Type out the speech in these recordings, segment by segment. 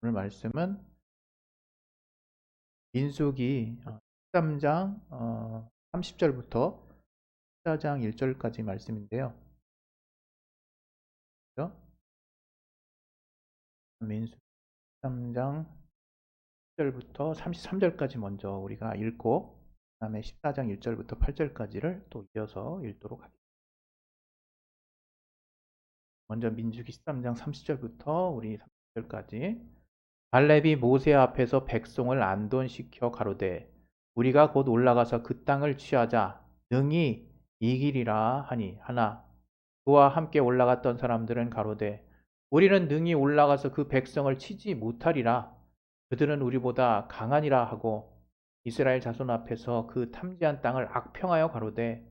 오늘 말씀은 민수기 13장 30절부터 14장 1절까지 말씀인데요. 그죠? 민수기 13장 1절부터 33절까지 먼저 우리가 읽고 그 다음에 14장 1절부터 8절까지를 또 이어서 읽도록 하겠습니다. 먼저 민수기 13장 30절부터 우리 30절까지. 갈렙이 모세 앞에서 백성을 안돈시켜 가로되 우리가 곧 올라가서 그 땅을 취하자 능히 이기리라 하니 하나 그와 함께 올라갔던 사람들은 가로되 우리는 능히 올라가서 그 백성을 치지 못하리라. 그들은 우리보다 강하니라 하고 이스라엘 자손 앞에서 그 탐지한 땅을 악평하여 가로되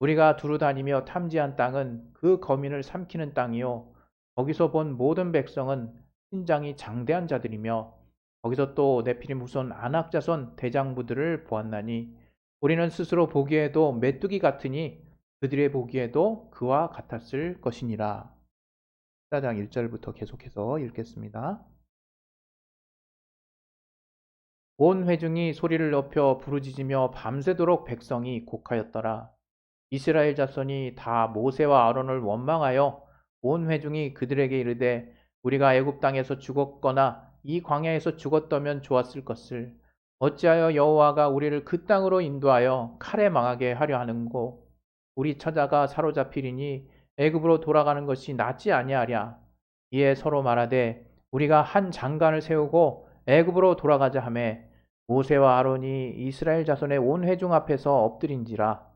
우리가 두루 다니며 탐지한 땅은 그 거민을 삼키는 땅이요 거기서 본 모든 백성은 신장이 장대한 자들이며 거기서 또 네피림 후손 아낙 자손 대장부들을 보았나니 우리는 스스로 보기에도 메뚜기 같으니 그들의 보기에도 그와 같았을 것이니라. 14장 1절부터 계속해서 읽겠습니다. 온 회중이 소리를 높여 부르짖으며 밤새도록 백성이 곡하였더라. 이스라엘 자손이 다 모세와 아론을 원망하여 온 회중이 그들에게 이르되 우리가 애굽 땅에서 죽었거나 이 광야에서 죽었다면 좋았을 것을 어찌하여 여호와가 우리를 그 땅으로 인도하여 칼에 망하게 하려 하는고 우리 처자가 사로잡히리니 애굽으로 돌아가는 것이 낫지 아니하랴. 이에 서로 말하되 우리가 한 장관을 세우고 애굽으로 돌아가자 하매 모세와 아론이 이스라엘 자손의 온 회중 앞에서 엎드린지라.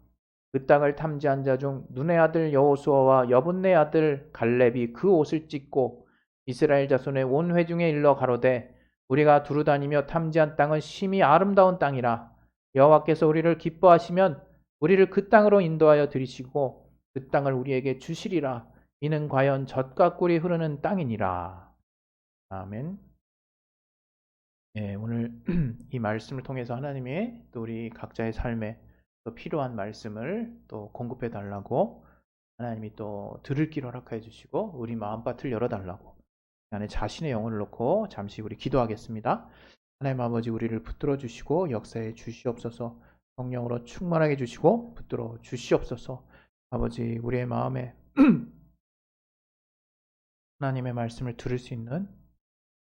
그 땅을 탐지한 자 중 눈의 아들 여호수아와 여분네 아들 갈렙이 그 옷을 찢고 이스라엘 자손의 온 회중에 일러 가로되 우리가 두루 다니며 탐지한 땅은 심히 아름다운 땅이라. 여호와께서 우리를 기뻐하시면 우리를 그 땅으로 인도하여 들이시고 그 땅을 우리에게 주시리라. 이는 과연 젖과 꿀이 흐르는 땅이니라. 아멘. 오늘 이 말씀을 통해서 하나님이 또 우리 각자의 삶에 또 필요한 말씀을 또 공급해 달라고 하나님이 또 들을 귀를 허락해 주시고 우리 마음밭을 열어 달라고 안에 자신의 영혼을 놓고 잠시 우리 기도하겠습니다. 하나님 아버지 우리를 붙들어 주시고 역사에 주시옵소서. 성령으로 충만하게 주시고 붙들어 주시옵소서. 아버지 우리의 마음에 하나님의 말씀을 들을 수 있는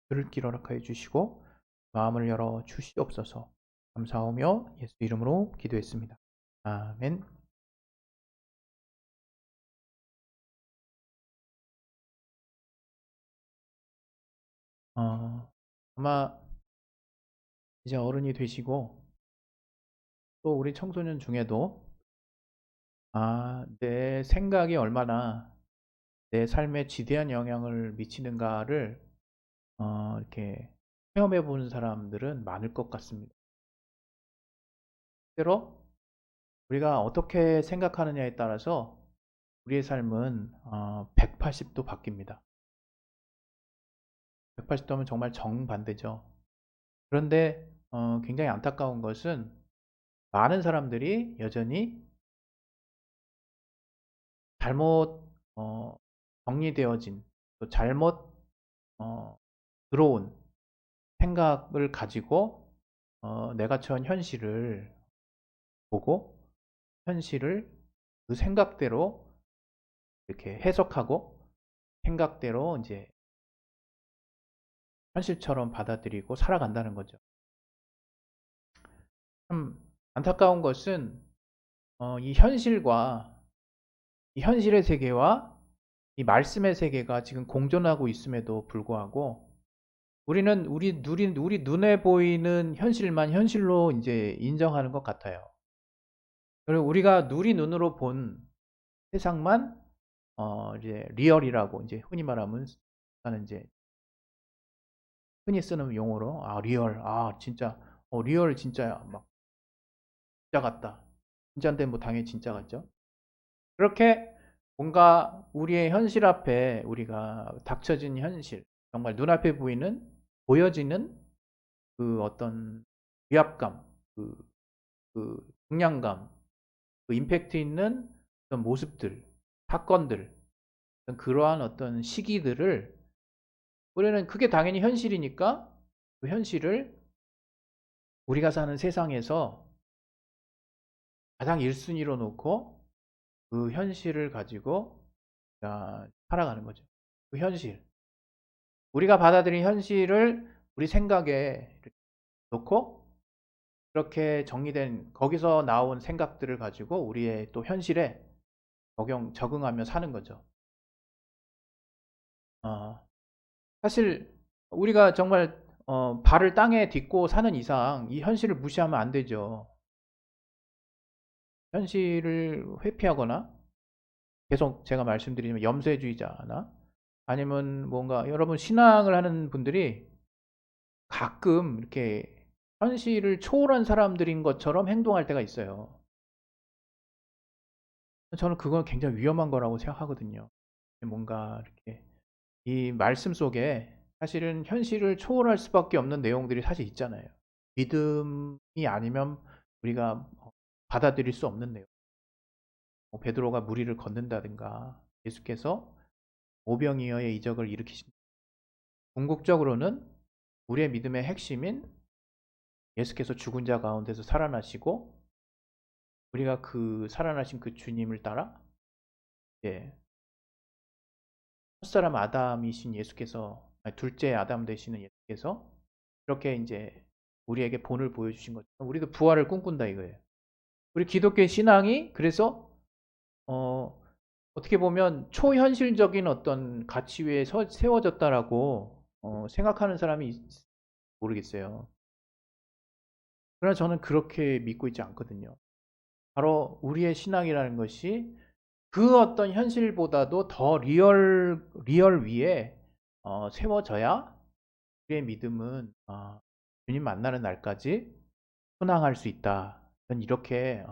들을 귀를 허락해 주시고 마음을 열어 주시옵소서. 감사하며 예수 이름으로 기도했습니다. 아멘. 아마 이제 어른이 되시고 또 우리 청소년 중에도 내 생각이 얼마나 내 삶에 지대한 영향을 미치는가를 이렇게 체험해 보는 사람들은 많을 것 같습니다. 실제로 우리가 어떻게 생각하느냐에 따라서 우리의 삶은 180도 바뀝니다. 180도면 정말 정반대죠. 그런데 굉장히 안타까운 것은 많은 사람들이 여전히 잘못 정리되어진 또 잘못 들어온 생각을 가지고 내가 처한 현실을 보고 현실을 그 생각대로 이렇게 해석하고 생각대로 이제 현실처럼 받아들이고 살아간다는 거죠. 참 안타까운 것은 이 현실과 이 현실의 세계와 이 말씀의 세계가 지금 공존하고 있음에도 불구하고 우리는 우리 눈에 보이는 현실만 현실로 이제 인정하는 것 같아요. 그리고 우리가 누리 눈으로 본 세상만 이제 리얼이라고 이제 흔히 말하면 나는 이제 흔히 쓰는 용어로 리얼 진짜 리얼 진짜 막 진짜 같다. 진짜인데 뭐 당연히 진짜 같죠. 그렇게 뭔가 우리의 현실 앞에 우리가 닥쳐진 현실 정말 눈앞에 보여지는 그 어떤 위압감 그 중량감 그 임팩트 있는 어떤 모습들 사건들 그러한 어떤 시기들을 우리는 그게 당연히 현실이니까 그 현실을 우리가 사는 세상에서 가장 1순위로 놓고 그 현실을 가지고 살아가는 거죠. 그 현실. 우리가 받아들인 현실을 우리 생각에 놓고 그렇게 정리된 거기서 나온 생각들을 가지고 우리의 또 현실에 적응하며 사는 거죠. 사실 우리가 정말 발을 땅에 딛고 사는 이상 이 현실을 무시하면 안 되죠. 현실을 회피하거나 계속 제가 말씀드리면 염세주의자나 아니면 뭔가 여러분 신앙을 하는 분들이 가끔 이렇게 현실을 초월한 사람들인 것처럼 행동할 때가 있어요. 저는 그건 굉장히 위험한 거라고 생각하거든요. 뭔가 이렇게 이 말씀 속에 사실은 현실을 초월할 수밖에 없는 내용들이 사실 있잖아요. 믿음이 아니면 우리가 받아들일 수 없는 내용. 베드로가 무리를 걷는다든가 예수께서 오병이어의 이적을 일으키신. 궁극적으로는 우리의 믿음의 핵심인 예수께서 죽은 자 가운데서 살아나시고 우리가 그 살아나신 그 주님을 따라 첫사람 아담이신 예수께서 둘째 아담 되시는 예수께서 이렇게 이제 우리에게 본을 보여주신 것처럼 우리도 부활을 꿈꾼다 이거예요. 우리 기독교의 신앙이 그래서 어떻게 보면 초현실적인 어떤 가치 위에 세워졌다라고 생각하는 사람이 모르겠어요. 그러나 저는 그렇게 믿고 있지 않거든요. 바로 우리의 신앙이라는 것이 그 어떤 현실보다도 더 리얼 위에 세워져야 우리의 믿음은 주님 만나는 날까지 순항할 수 있다. 저는 이렇게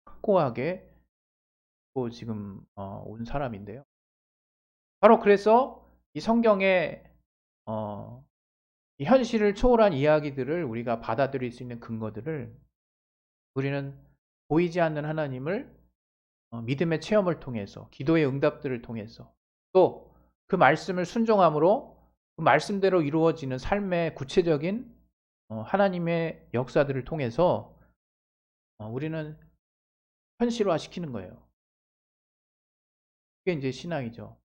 확고하게 지금 온 사람인데요. 바로 그래서 이 성경에 이 현실을 초월한 이야기들을 우리가 받아들일 수 있는 근거들을 우리는 보이지 않는 하나님을 믿음의 체험을 통해서 기도의 응답들을 통해서 또 그 말씀을 순종함으로 그 말씀대로 이루어지는 삶의 구체적인 하나님의 역사들을 통해서 우리는 현실화시키는 거예요. 그게 이제 신앙이죠.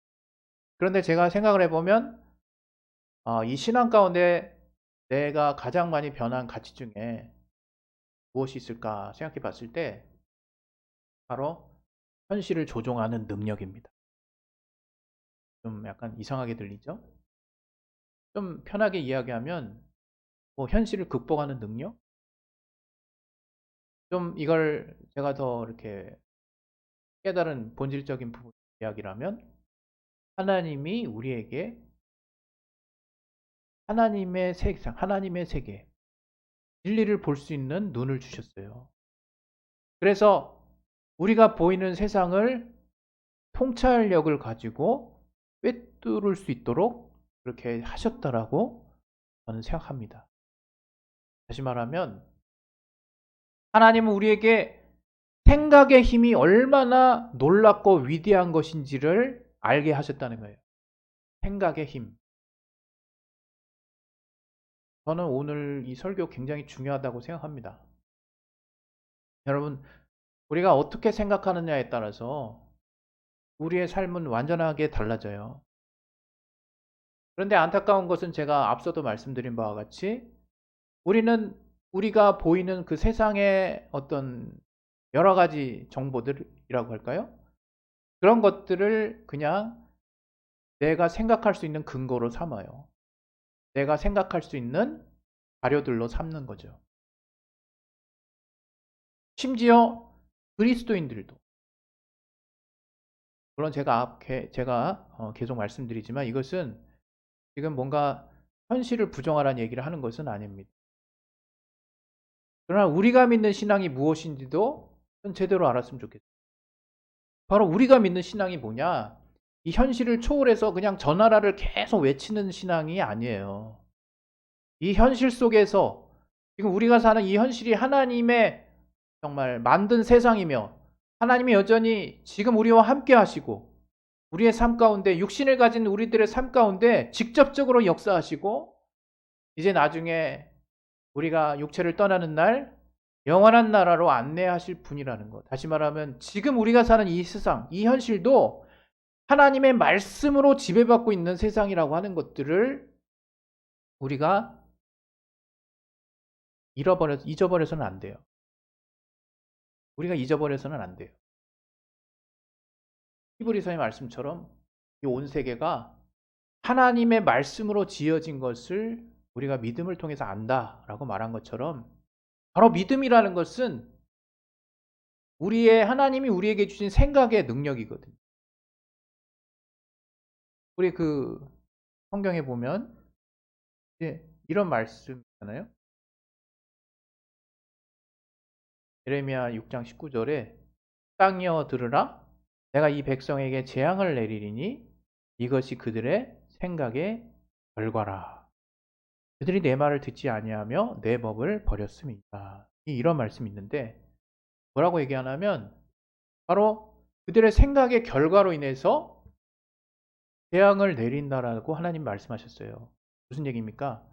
그런데 제가 생각을 해보면 이 신앙 가운데 내가 가장 많이 변한 가치 중에 무엇이 있을까 생각해 봤을 때 바로 현실을 조종하는 능력입니다. 좀 약간 이상하게 들리죠? 좀 편하게 이야기하면 현실을 극복하는 능력? 좀 이걸 제가 더 이렇게 깨달은 본질적인 부분 이야기라면 하나님이 우리에게 하나님의 세상, 하나님의 세계, 진리를 볼 수 있는 눈을 주셨어요. 그래서 우리가 보이는 세상을 통찰력을 가지고 꿰뚫을 수 있도록 그렇게 하셨다라고 저는 생각합니다. 다시 말하면 하나님은 우리에게 생각의 힘이 얼마나 놀랍고 위대한 것인지를 알게 하셨다는 거예요. 생각의 힘. 저는 오늘 이 설교 굉장히 중요하다고 생각합니다. 여러분, 우리가 어떻게 생각하느냐에 따라서 우리의 삶은 완전하게 달라져요. 그런데 안타까운 것은 제가 앞서도 말씀드린 바와 같이 우리가 보이는 그 세상의 어떤 여러 가지 정보들이라고 할까요? 그런 것들을 그냥 내가 생각할 수 있는 근거로 삼아요. 내가 생각할 수 있는 자료들로 삼는 거죠. 심지어 그리스도인들도 물론 제가 계속 말씀드리지만 이것은 지금 뭔가 현실을 부정하라는 얘기를 하는 것은 아닙니다. 그러나 우리가 믿는 신앙이 무엇인지도 제대로 알았으면 좋겠어요. 바로 우리가 믿는 신앙이 뭐냐? 이 현실을 초월해서 그냥 저 나라를 계속 외치는 신앙이 아니에요. 이 현실 속에서 지금 우리가 사는 이 현실이 하나님의 정말 만든 세상이며 하나님이 여전히 지금 우리와 함께 하시고 우리의 삶 가운데 육신을 가진 우리들의 삶 가운데 직접적으로 역사하시고 이제 나중에 우리가 육체를 떠나는 날 영원한 나라로 안내하실 분이라는 것. 다시 말하면 지금 우리가 사는 이 세상, 이 현실도 하나님의 말씀으로 지배받고 있는 세상이라고 하는 것들을 우리가 잊어버려서는 안 돼요. 우리가 잊어버려서는 안 돼요. 히브리서의 말씀처럼 이 온 세계가 하나님의 말씀으로 지어진 것을 우리가 믿음을 통해서 안다라고 말한 것처럼 바로 믿음이라는 것은 하나님이 우리에게 주신 생각의 능력이거든요. 우리 성경에 보면 이런 말씀 있잖아요. 예레미야 6장 19절에 땅이여 들으라 내가 이 백성에게 재앙을 내리리니 이것이 그들의 생각의 결과라. 그들이 내 말을 듣지 아니하며 내 법을 버렸음이다. 이런 말씀이 있는데 뭐라고 얘기하냐면 바로 그들의 생각의 결과로 인해서 재앙을 내린다라고 하나님 말씀하셨어요. 무슨 얘기입니까?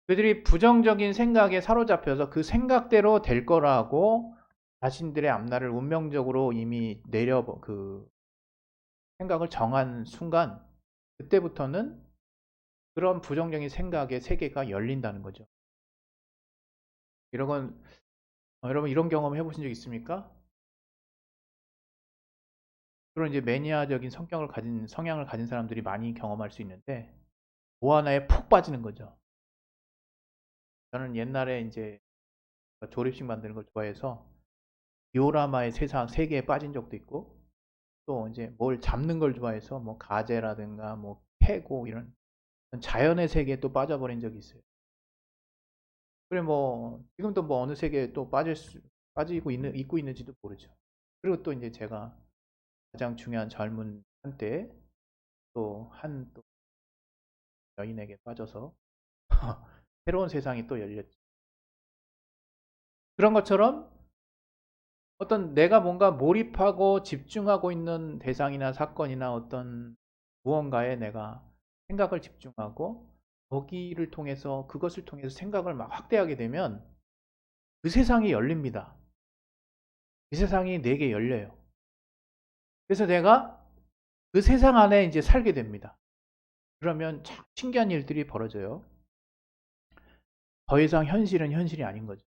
그들이 부정적인 생각에 사로잡혀서 그 생각대로 될 거라고 자신들의 앞날을 운명적으로 이미 생각을 정한 순간 그때부터는 그런 부정적인 생각의 세계가 열린다는 거죠. 여러분 이런 경험 해보신 적 있습니까? 그런 이제 매니아적인 성향을 가진 사람들이 많이 경험할 수 있는데 뭐 하나에 푹 빠지는 거죠. 저는 옛날에 이제 조립식 만드는 걸 좋아해서 디오라마의 세계에 빠진 적도 있고 또 이제 뭘 잡는 걸 좋아해서 뭐 가재라든가 뭐 캐고 이런 자연의 세계에 또 빠져버린 적이 있어요. 그래 뭐 지금도 뭐 어느 세계에 또 빠지고 있고 있는지도 모르죠. 그리고 또 이제 제가 가장 중요한 젊은 한때 또 여인에게 빠져서 새로운 세상이 또 열렸죠. 그런 것처럼 어떤 내가 뭔가 몰입하고 집중하고 있는 대상이나 사건이나 어떤 무언가에 내가 생각을 집중하고 그것을 통해서 생각을 막 확대하게 되면 그 세상이 열립니다. 그 세상이 내게 열려요. 그래서 내가 그 세상 안에 이제 살게 됩니다. 그러면 참 신기한 일들이 벌어져요. 더 이상 현실은 현실이 아닌 거죠.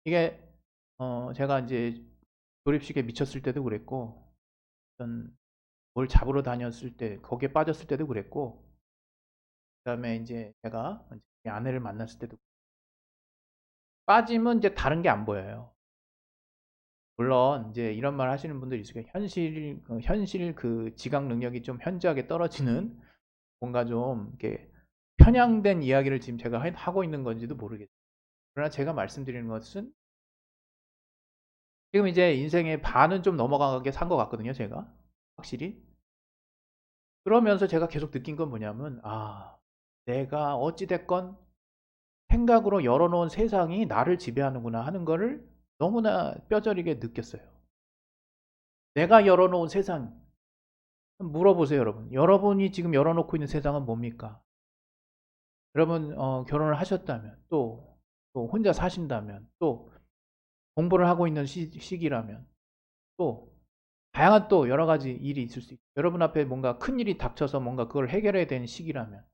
이게 제가 이제 조립식에 미쳤을 때도 그랬고 어떤 뭘 잡으러 다녔을 때 거기에 빠졌을 때도 그랬고 그다음에 이제 제가 이제 아내를 만났을 때도 빠지면 이제 다른 게 안 보여요. 물론 이제 이런 말 하시는 분들이 있어요. 현실 지각 능력이 좀 현저하게 떨어지는 뭔가 좀 이렇게 편향된 이야기를 지금 제가 하고 있는 건지도 모르겠어요. 그러나 제가 말씀드리는 것은 지금 이제 인생의 반은 좀 넘어가게 산 것 같거든요, 제가. 확실히. 그러면서 제가 계속 느낀 건 뭐냐면, 내가 어찌됐건 생각으로 열어놓은 세상이 나를 지배하는구나 하는 거를 너무나 뼈저리게 느꼈어요. 내가 열어놓은 세상, 물어보세요, 여러분. 여러분이 지금 열어놓고 있는 세상은 뭡니까? 여러분, 결혼을 하셨다면, 또 혼자 사신다면, 또 공부를 하고 있는 시기라면, 또 다양한 또 여러 가지 일이 있을 수 있고, 여러분 앞에 뭔가 큰 일이 닥쳐서 뭔가 그걸 해결해야 되는 시기라면,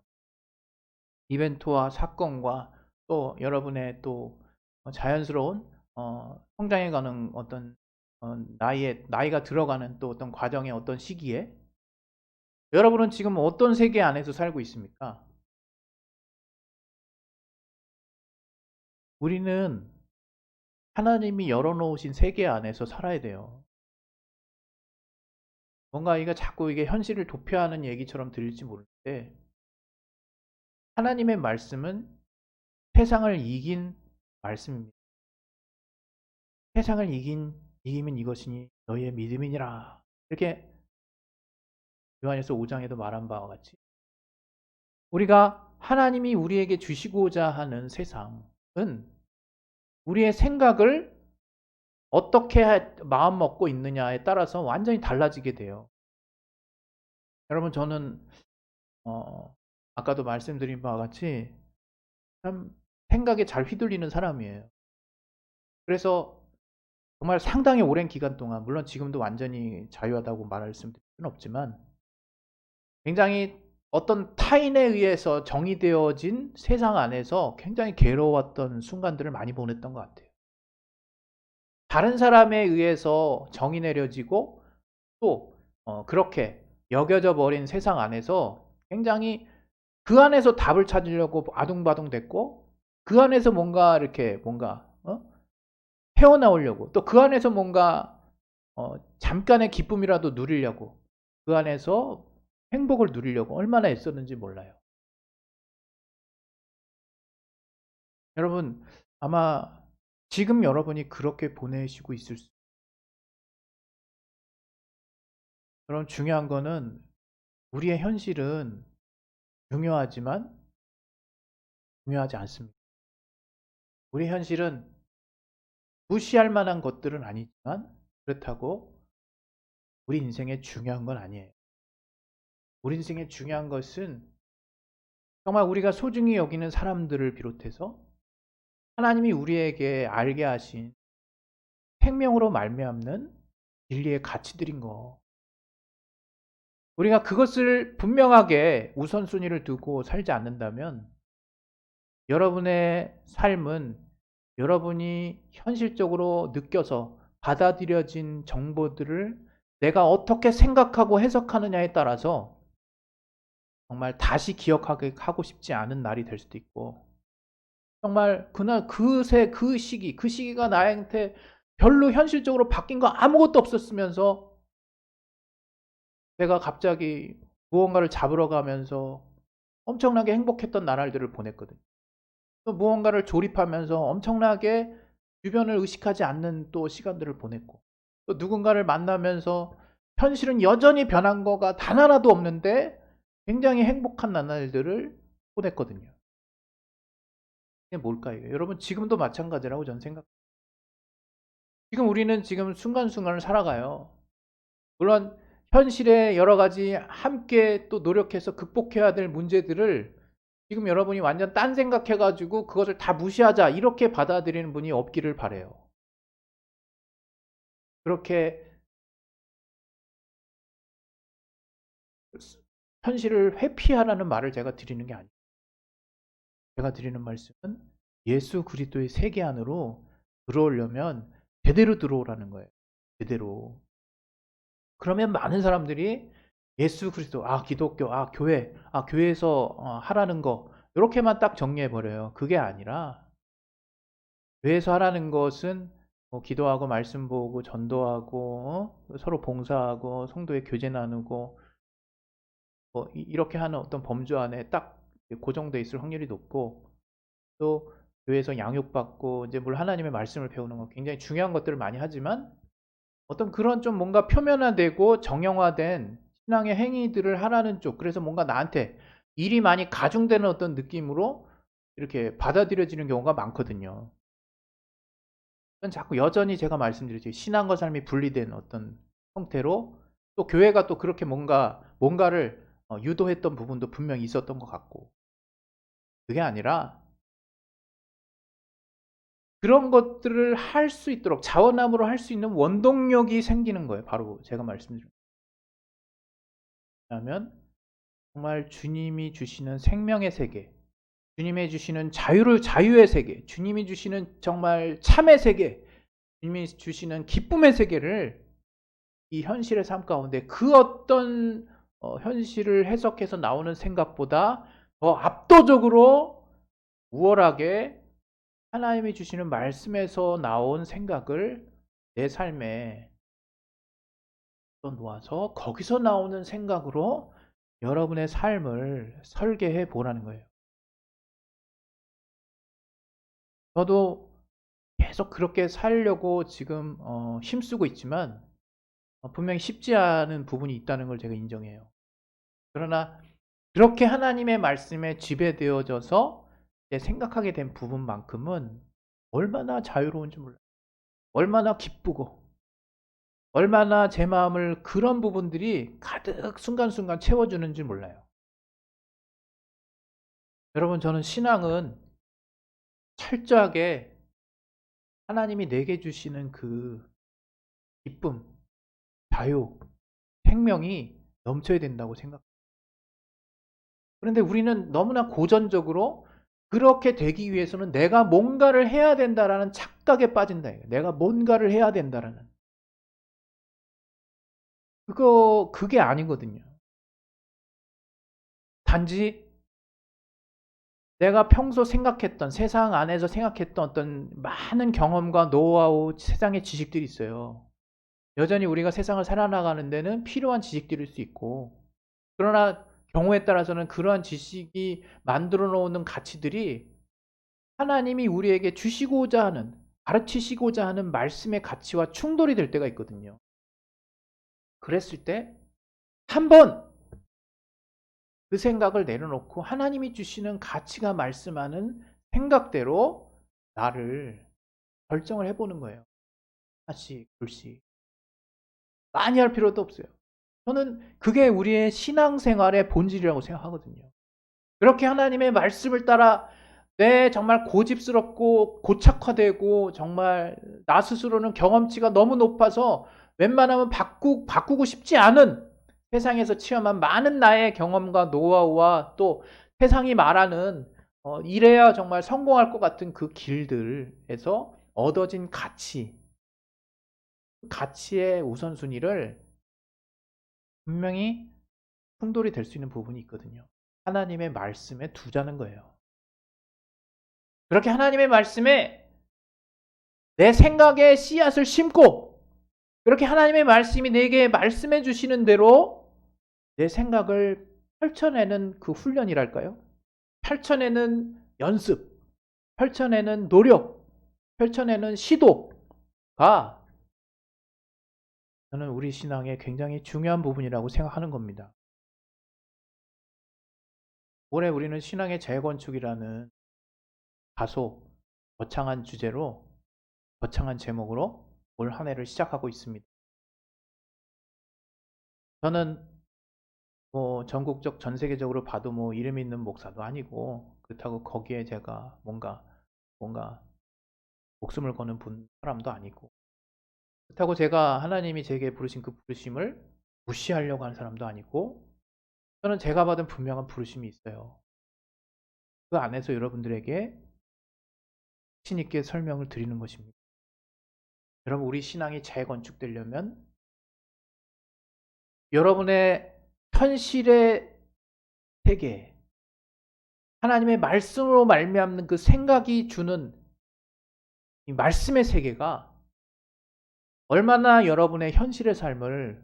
이벤트와 사건과 또 여러분의 또 자연스러운 성장해가는 어떤 나이가 들어가는 또 어떤 과정의 어떤 시기에 여러분은 지금 어떤 세계 안에서 살고 있습니까? 우리는 하나님이 열어놓으신 세계 안에서 살아야 돼요. 뭔가 이거 자꾸 이게 현실을 도피하는 얘기처럼 들릴지 모르는데 하나님의 말씀은 세상을 이긴 말씀입니다. 세상을 이기면 이것이니 너희의 믿음이니라. 이렇게 요한일서 5장에도 말한 바와 같이 우리가 하나님이 우리에게 주시고자 하는 세상은 우리의 생각을 어떻게 마음 먹고 있느냐에 따라서 완전히 달라지게 돼요. 여러분 저는 아까도 말씀드린 바와 같이 참 생각에 잘 휘둘리는 사람이에요. 그래서 정말 상당히 오랜 기간 동안, 물론 지금도 완전히 자유하다고 말할 수는 없지만, 굉장히 어떤 타인에 의해서 정의되어진 세상 안에서 굉장히 괴로웠던 순간들을 많이 보냈던 것 같아요. 다른 사람에 의해서 정의 내려지고 또 그렇게 여겨져 버린 세상 안에서 굉장히 그 안에서 답을 찾으려고 아둥바둥 됐고, 그 안에서 뭔가 이렇게 뭔가 헤어나오려고, 또 그 안에서 뭔가 잠깐의 기쁨이라도 누리려고, 그 안에서 행복을 누리려고 얼마나 애썼는지 몰라요. 여러분 아마 지금 여러분이 그렇게 보내시고 있을 수. 그럼 중요한 거는, 우리의 현실은 중요하지만 중요하지 않습니다. 우리 현실은 무시할 만한 것들은 아니지만, 그렇다고 우리 인생에 중요한 건 아니에요. 우리 인생에 중요한 것은 정말 우리가 소중히 여기는 사람들을 비롯해서 하나님이 우리에게 알게 하신 생명으로 말미암는 진리의 가치들인 거. 우리가 그것을 분명하게 우선순위를 두고 살지 않는다면, 여러분의 삶은 여러분이 현실적으로 느껴서 받아들여진 정보들을 내가 어떻게 생각하고 해석하느냐에 따라서 정말 다시 기억하고 싶지 않은 날이 될 수도 있고, 정말 그날 그 시기가 나한테 별로 현실적으로 바뀐 거 아무것도 없었으면서 내가 갑자기 무언가를 잡으러 가면서 엄청나게 행복했던 나날들을 보냈거든요. 또 무언가를 조립하면서 엄청나게 주변을 의식하지 않는 또 시간들을 보냈고, 또 누군가를 만나면서 현실은 여전히 변한 거가 단 하나도 없는데 굉장히 행복한 나날들을 보냈거든요. 이게 뭘까요? 여러분 지금도 마찬가지라고 저는 생각해요. 지금 우리는 지금 순간순간을 살아가요. 물론 현실에 여러 가지 함께 또 노력해서 극복해야 될 문제들을 지금 여러분이 완전 딴 생각해가지고 그것을 다 무시하자 이렇게 받아들이는 분이 없기를 바라요. 그렇게 현실을 회피하라는 말을 제가 드리는 게 아니에요. 제가 드리는 말씀은 예수 그리스도의 세계 안으로 들어오려면 제대로 들어오라는 거예요. 제대로. 그러면 많은 사람들이 예수 그리스도, 기독교, 교회, 교회에서 하라는 거 이렇게만 딱 정리해 버려요. 그게 아니라 교회에서 하라는 것은 뭐 기도하고 말씀 보고 전도하고 서로 봉사하고 성도의 교제 나누고 뭐 이렇게 하는 어떤 범주 안에 딱 고정돼 있을 확률이 높고, 또 교회에서 양육받고 이제 물 하나님의 말씀을 배우는 거 굉장히 중요한 것들을 많이 하지만, 어떤 그런 좀 뭔가 표면화되고 정형화된 신앙의 행위들을 하라는 쪽, 그래서 뭔가 나한테 일이 많이 가중되는 어떤 느낌으로 이렇게 받아들여지는 경우가 많거든요. 자꾸 여전히 제가 말씀드렸죠. 신앙과 삶이 분리된 어떤 형태로, 또 교회가 또 그렇게 뭔가를 유도했던 부분도 분명히 있었던 것 같고, 그게 아니라 그런 것들을 할 수 있도록 자원함으로 할 수 있는 원동력이 생기는 거예요. 바로 제가 말씀드리면 정말 주님이 주시는 생명의 세계, 주님이 주시는 자유의 세계, 주님이 주시는 정말 참의 세계, 주님이 주시는 기쁨의 세계를 이 현실의 삶 가운데 그 어떤 현실을 해석해서 나오는 생각보다 더 압도적으로 우월하게 하나님이 주시는 말씀에서 나온 생각을 내 삶에 놓아서 거기서 나오는 생각으로 여러분의 삶을 설계해 보라는 거예요. 저도 계속 그렇게 살려고 지금 힘쓰고 있지만 분명히 쉽지 않은 부분이 있다는 걸 제가 인정해요. 그러나 그렇게 하나님의 말씀에 지배되어져서 생각하게 된 부분만큼은 얼마나 자유로운지 몰라요. 얼마나 기쁘고 얼마나 제 마음을 그런 부분들이 가득 순간순간 채워주는지 몰라요. 여러분, 저는 신앙은 철저하게 하나님이 내게 주시는 그 기쁨, 자유, 생명이 넘쳐야 된다고 생각해요. 그런데 우리는 너무나 고전적으로 그렇게 되기 위해서는 내가 뭔가를 해야 된다라는 착각에 빠진다. 내가 뭔가를 해야 된다라는. 그게 아니거든요. 단지 내가 평소 생각했던, 세상 안에서 생각했던 어떤 많은 경험과 노하우, 세상의 지식들이 있어요. 여전히 우리가 세상을 살아나가는 데는 필요한 지식들일 수 있고, 그러나 경우에 따라서는 그러한 지식이 만들어 놓는 가치들이 하나님이 우리에게 주시고자 하는, 가르치시고자 하는 말씀의 가치와 충돌이 될 때가 있거든요. 그랬을 때 한번 그 생각을 내려놓고 하나님이 주시는 가치가 말씀하는 생각대로 나를 결정을 해보는 거예요. 하나씩, 둘씩. 많이 할 필요도 없어요. 저는 그게 우리의 신앙생활의 본질이라고 생각하거든요. 그렇게 하나님의 말씀을 따라 내 정말 고집스럽고 고착화되고 정말 나 스스로는 경험치가 너무 높아서 웬만하면 바꾸고 싶지 않은 세상에서 체험한 많은 나의 경험과 노하우와 또 세상이 말하는 이래야 정말 성공할 것 같은 그 길들에서 얻어진 가치의 우선순위를 분명히 충돌이 될 수 있는 부분이 있거든요. 하나님의 말씀에 두자는 거예요. 그렇게 하나님의 말씀에 내 생각에 씨앗을 심고 그렇게 하나님의 말씀이 내게 말씀해 주시는 대로 내 생각을 펼쳐내는 그 훈련이랄까요? 펼쳐내는 연습, 펼쳐내는 노력, 펼쳐내는 시도가 저는 우리 신앙의 굉장히 중요한 부분이라고 생각하는 겁니다. 올해 우리는 신앙의 재건축이라는 다소 거창한 주제로 거창한 제목으로 올 한 해를 시작하고 있습니다. 저는 전국적 전 세계적으로 봐도 이름 있는 목사도 아니고 그렇다고 거기에 제가 뭔가 목숨을 거는 사람도 아니고 그렇다고 제가 하나님이 제게 부르신 그 부르심을 무시하려고 하는 사람도 아니고 저는 제가 받은 분명한 부르심이 있어요. 그 안에서 여러분들에게 자신 있게 설명을 드리는 것입니다. 여러분, 우리 신앙이 재건축되려면 여러분의 현실의 세계, 하나님의 말씀으로 말미암는 그 생각이 주는 이 말씀의 세계가 얼마나 여러분의 현실의 삶을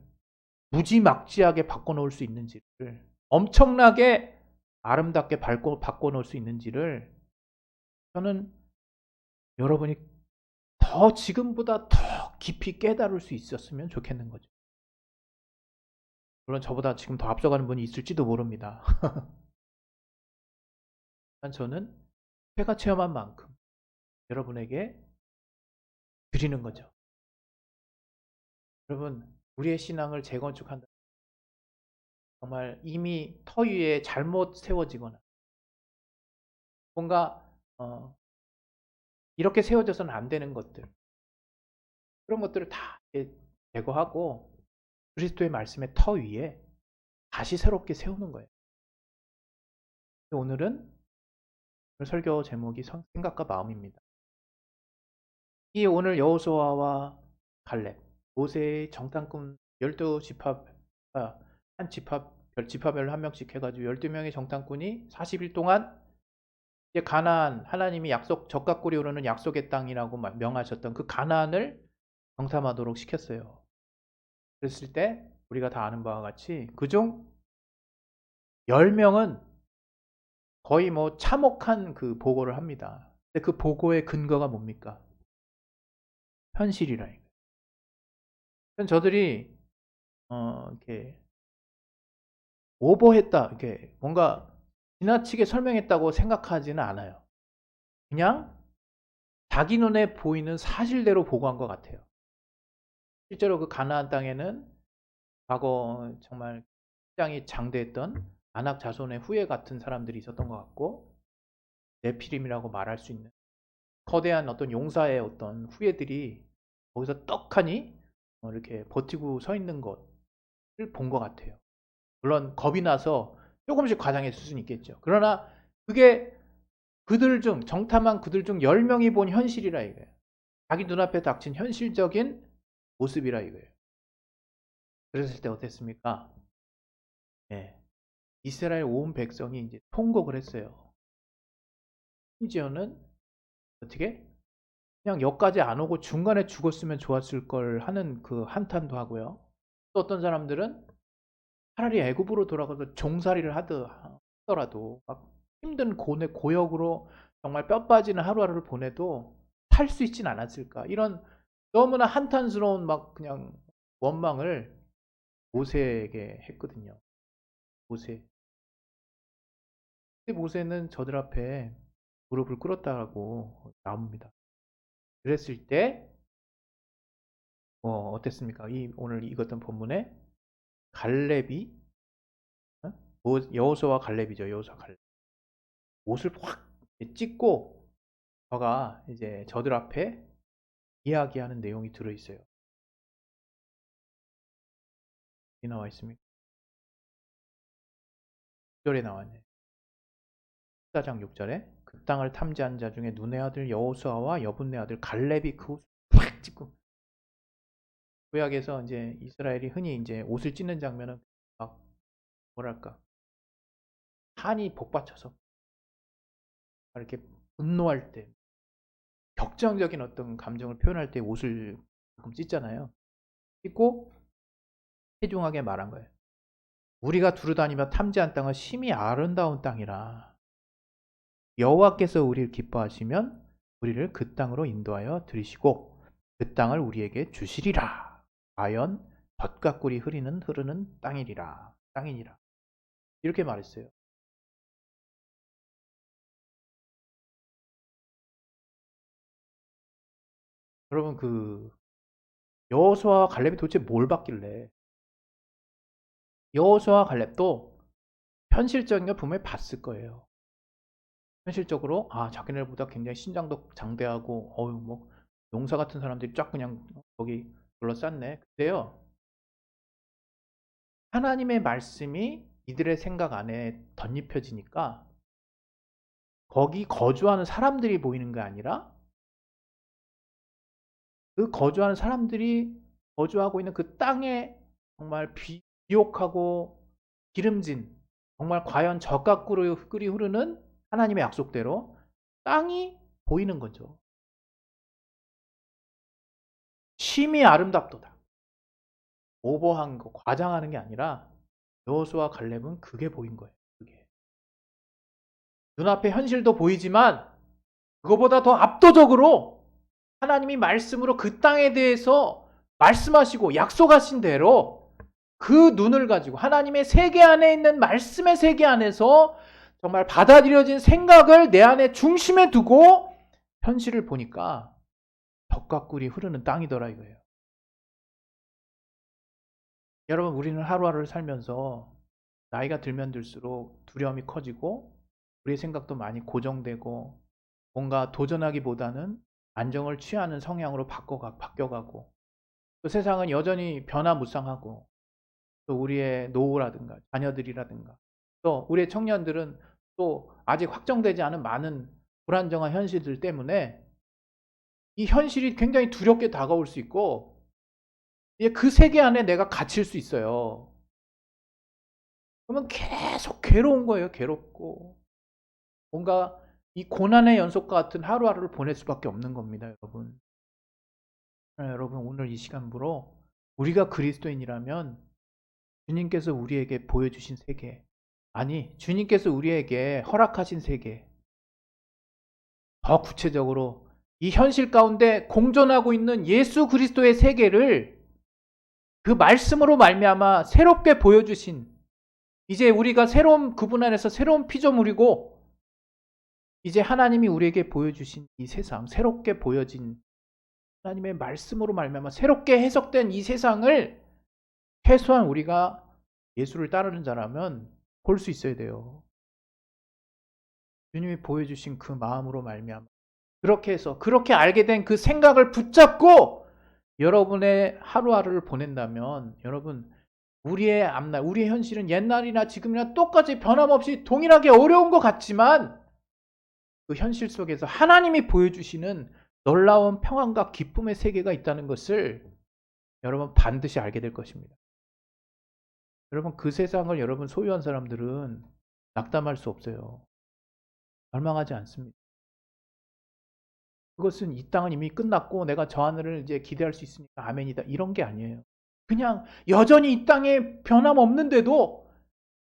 무지막지하게 바꿔놓을 수 있는지를, 엄청나게 아름답게 바꿔놓을 수 있는지를 저는 여러분이 더 지금보다 더 깊이 깨달을 수 있었으면 좋겠는 거죠. 물론 저보다 지금 더 앞서가는 분이 있을지도 모릅니다. 저는 제가 체험한 만큼 여러분에게 드리는 거죠. 여러분, 우리의 신앙을 재건축한다. 정말 이미 터 위에 잘못 세워지거나 뭔가 이렇게 세워져서는 안 되는 것들, 그런 것들을 다 제거하고 그리스도의 말씀의 터 위에 다시 새롭게 세우는 거예요. 오늘은 설교 제목이 생각과 마음입니다. 이 오늘 여호수아와 갈렙, 모세의 정탐꾼 12지파, 한 지파별로 한 명씩 해가지고 12명의 정탐꾼이 40일 동안 이제 가나안, 하나님이 적각골이 오르는 약속의 땅이라고 명하셨던 그 가나안을 정탐하도록 시켰어요. 그랬을 때 우리가 다 아는 바와 같이 그중 10명은 거의 참혹한 그 보고를 합니다. 근데 그 보고의 근거가 뭡니까? 현실이라 이거예요. 저들이 이렇게 오버했다, 이렇게 뭔가 지나치게 설명했다고 생각하지는 않아요. 그냥 자기 눈에 보이는 사실대로 보고한 것 같아요. 실제로 그 가나안 땅에는 과거 정말 굉장히 장대했던 아낙 자손의 후예 같은 사람들이 있었던 것 같고, 네피림이라고 말할 수 있는 거대한 어떤 용사의 어떤 후예들이 거기서 떡하니 이렇게 버티고 서 있는 것을 본 것 같아요. 물론 겁이 나서 조금씩 과장했을 수는 있겠죠. 그러나 그게 그들 중, 정탐한 그들 중 10명이 본 현실이라 이거예요. 자기 눈앞에 닥친 현실적인 모습이라 이거예요. 그랬을 때 어땠습니까? 예. 이스라엘 온 백성이 이제 통곡을 했어요. 심지어는 어떻게? 그냥 여기까지 안 오고 중간에 죽었으면 좋았을 걸 하는 그 한탄도 하고요. 또 어떤 사람들은 차라리 애굽으로 돌아가서 종살이를 하더라도 막 힘든 고역으로 정말 뼈 빠지는 하루하루를 보내도 살 수 있진 않았을까. 이런 너무나 한탄스러운 막 그냥 원망을 모세에게 했거든요. 모세. 모세는 저들 앞에 무릎을 꿇었다고 나옵니다. 그랬을 때 어땠습니까? 오늘 읽었던 본문에 갈렙이 여호수아와 갈렙이죠. 여호수아 갈렙. 옷을 확 찢고 저가 이제 저들 앞에 이야기하는 내용이 들어 있어요. 어디 나와 있습니까? 6절에 나왔네. 14장 6절에 그 땅을 탐지한 자 중에 눈의 아들 여호수아와 여분네 아들 갈렙이 그 옷을 확 찢고, 구약에서 이제 이스라엘이 흔히 이제 옷을 찢는 장면은 막 뭐랄까 한이 복받쳐서 이렇게 분노할 때 격정적인 어떤 감정을 표현할 때 옷을 조금 찢잖아요. 찢고 해중하게 말한 거예요. 우리가 두루다니며 탐지한 땅은 심히 아름다운 땅이라. 여호와께서 우리를 기뻐하시면 우리를 그 땅으로 인도하여 들이시고 그 땅을 우리에게 주시리라. 과연 젖과 꿀이 흐르는 땅이니라. 이렇게 말했어요. 여러분 그 여호수아와 갈렙이 도대체 뭘 봤길래, 여호수아와 갈렙도 현실적인 걸 분명히 봤을 거예요. 현실적으로 자기네들보다 굉장히 신장도 장대하고 뭐 용사 같은 사람들이 쫙 그냥 거기 둘러쌌네. 근데요, 하나님의 말씀이 이들의 생각 안에 덧입혀지니까 거기 거주하는 사람들이 보이는 게 아니라 그 거주하는 사람들이 거주하고 있는 그 땅에 정말 비옥하고 기름진, 정말 과연 젖과 꿀이 흐르는 하나님의 약속대로 땅이 보이는 거죠. 심히 아름답도다. 오버한 거, 과장하는 게 아니라 여호수아 갈렙은 그게 보인 거예요. 그게. 눈앞에 현실도 보이지만 그거보다 더 압도적으로 하나님이 말씀으로 그 땅에 대해서 말씀하시고 약속하신 대로 그 눈을 가지고 하나님의 세계 안에 있는 말씀의 세계 안에서 정말 받아들여진 생각을 내 안에 중심에 두고 현실을 보니까 젖과 꿀이 흐르는 땅이더라 이거예요. 여러분, 우리는 하루하루를 살면서 나이가 들면 들수록 두려움이 커지고 우리의 생각도 많이 고정되고 뭔가 도전하기보다는 안정을 취하는 성향으로 바뀌어가고, 또 세상은 여전히 변화무쌍하고, 또 우리의 노후라든가 자녀들이라든가 또 우리의 청년들은 또 아직 확정되지 않은 많은 불안정한 현실들 때문에 이 현실이 굉장히 두렵게 다가올 수 있고, 그 세계 안에 내가 갇힐 수 있어요. 그러면 계속 괴로운 거예요. 괴롭고 뭔가 이 고난의 연속과 같은 하루하루를 보낼 수밖에 없는 겁니다. 여러분. 여러분, 오늘 이 시간부로 우리가 그리스도인이라면 주님께서 우리에게 보여주신 세계, 주님께서 우리에게 허락하신 세계, 더 구체적으로 이 현실 가운데 공존하고 있는 예수 그리스도의 세계를 그 말씀으로 말미암아 새롭게 보여주신, 이제 우리가 새로운 그분 안에서 새로운 피조물이고 이제 하나님이 우리에게 보여주신 이 세상, 새롭게 보여진 하나님의 말씀으로 말미암아 새롭게 해석된 이 세상을 최소한 우리가 예수를 따르는 자라면 볼 수 있어야 돼요. 주님이 보여주신 그 마음으로 말미암아 그렇게 해서 그렇게 알게 된 그 생각을 붙잡고 여러분의 하루하루를 보낸다면 여러분 우리의 앞날, 우리의 현실은 옛날이나 지금이나 똑같이 변함없이 동일하게 어려운 것 같지만 그 현실 속에서 하나님이 보여주시는 놀라운 평안과 기쁨의 세계가 있다는 것을 여러분 반드시 알게 될 것입니다. 여러분 그 세상을 여러분 소유한 사람들은 낙담할 수 없어요. 절망하지 않습니다. 그것은 이 땅은 이미 끝났고 내가 저 하늘을 이제 기대할 수 있으니까 아멘이다 이런 게 아니에요. 그냥 여전히 이 땅에 변함없는데도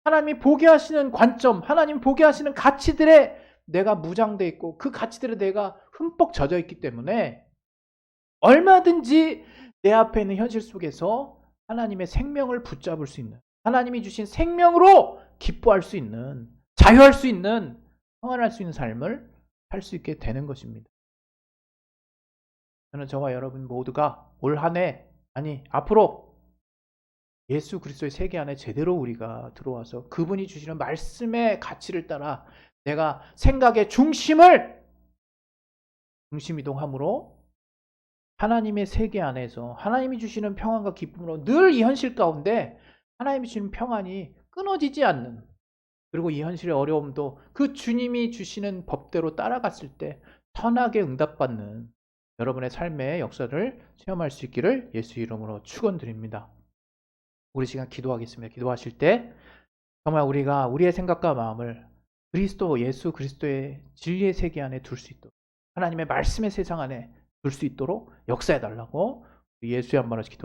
하나님이 보게 하시는 관점, 하나님 보게 하시는 가치들에 내가 무장돼 있고 그 가치들에 내가 흠뻑 젖어 있기 때문에 얼마든지 내 앞에 있는 현실 속에서 하나님의 생명을 붙잡을 수 있는, 하나님이 주신 생명으로 기뻐할 수 있는, 자유할 수 있는, 평안할 수 있는 삶을 살 수 있게 되는 것입니다. 저는 저와 여러분 모두가 올 한 해, 아니 앞으로 예수 그리스도의 세계 안에 제대로 우리가 들어와서 그분이 주시는 말씀의 가치를 따라 내가 생각의 중심 이동함으로 하나님의 세계 안에서 하나님이 주시는 평안과 기쁨으로 늘 이 현실 가운데 하나님이 주시는 평안이 끊어지지 않는, 그리고 이 현실의 어려움도 그 주님이 주시는 법대로 따라갔을 때 선하게 응답받는 여러분의 삶의 역사를 체험할 수 있기를 예수 이름으로 축원드립니다. 우리 시간 기도하겠습니다. 기도하실 때 정말 우리가 우리의 생각과 마음을 그리스도 예수 그리스도의 진리의 세계 안에 둘 수 있도록, 하나님의 말씀의 세상 안에 둘 수 있도록 역사해 달라고 예수의 한 말을 기도